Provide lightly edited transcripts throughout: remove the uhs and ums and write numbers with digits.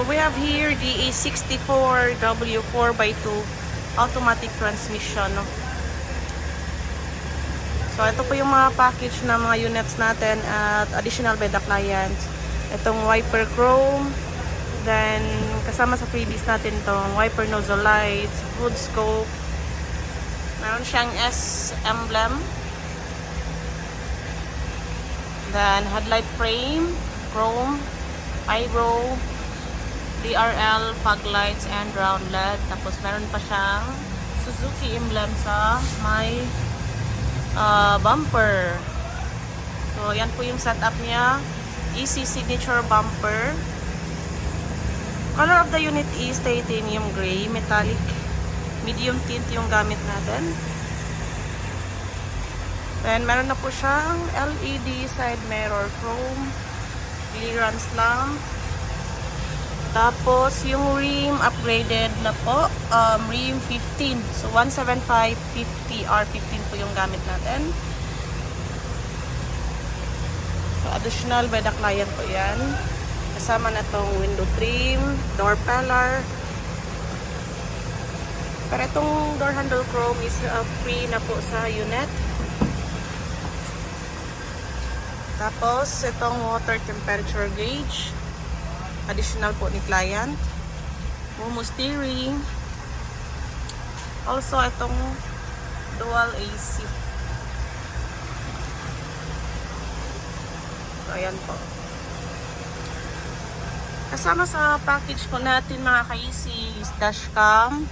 So we have here the A64W4x2 automatic transmission. No? So ito po yung mga package na mga units natin at additional by the client. Itong wiper chrome, then kasama sa freebies natin itong wiper nozzle lights, hood scope, meron siyang S emblem, then headlight frame, chrome, eyebrow, DRL, fog lights, and round LED. Tapos meron pa siyang Suzuki emblem sa may bumper. So yan po yung setup niya. Easy signature bumper. Color of the unit is titanium gray, metallic, medium tint yung gamit natin. Then meron na po siyang LED side mirror, chrome, clearance lamp. Tapos yung rim upgraded na po, rim 15. So 175/50 R15 po yung gamit natin. So additional by the client po yan. Kasama na tong window trim, door pillar. Pero itong door handle chrome is free na po sa unit. Tapos itong water temperature gauge, additional po ni client. Momo steering. Also itong dual AC. So ayan po. Kasama sa package po natin mga ka-easy is dashcam,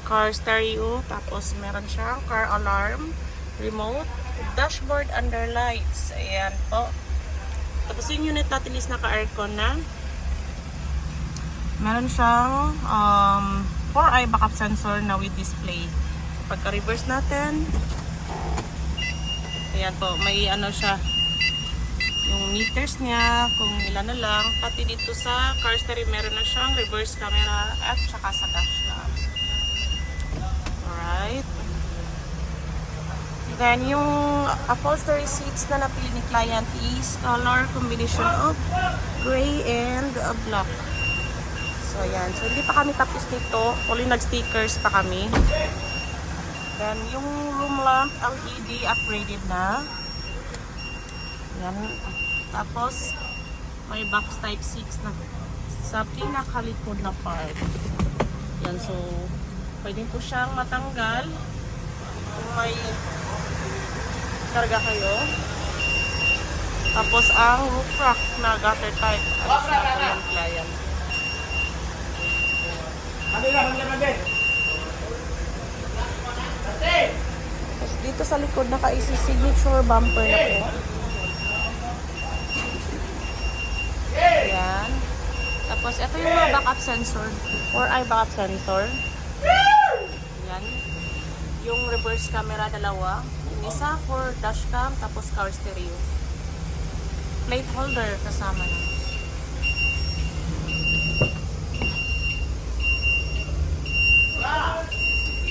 car stereo, tapos meron siyang car alarm, remote, dashboard under lights. Ayan po. Tapos yung unit natin is naka-aircon na. Meron siyang 4-eye backup sensor na with display. Pagka-reverse natin, ayan po, may ano siya, yung meters niya, kung ilan na lang. Pati dito sa car stereo, meron na siyang reverse camera at saka sa dash lamp. Alright. Then, yung upholstery seats na napili ni client is color combination of gray and black. So, ayan. So, hindi pa kami tapos nito. Only nag-stickers pa kami. Then, yung room lamp, LED, upgraded na. Ayan. Tapos, may box type 6 na sa pinakalikod na part. Ayan. So, pwede po siyang matanggal kung may karga kayo. Tapos, ang roof rack na gutter type. Ano siya po yung client. Tapos dito sa likod naka-easy signature bumper na po. Ayan. Tapos ito yung mga backup sensor, 4-eye backup sensor. Ayan. Yung reverse camera dalawa. Yung isa for dashcam, tapos car stereo. Plate holder kasama na.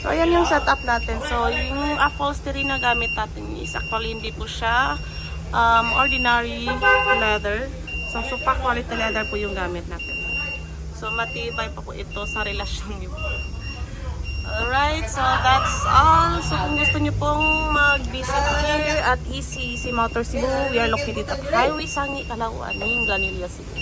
So, ayan yung setup natin. So, yung upholstery na gamit natin is actually hindi po siya ordinary leather. So, super quality leather po yung gamit natin. So, matibay pa po ito sa relasyon niyo. Alright, so that's all. So, kung gusto niyo pong mag-visit here at EC Motor Cebu, we are located at Highway Sangi, Calauan, Glanilla City.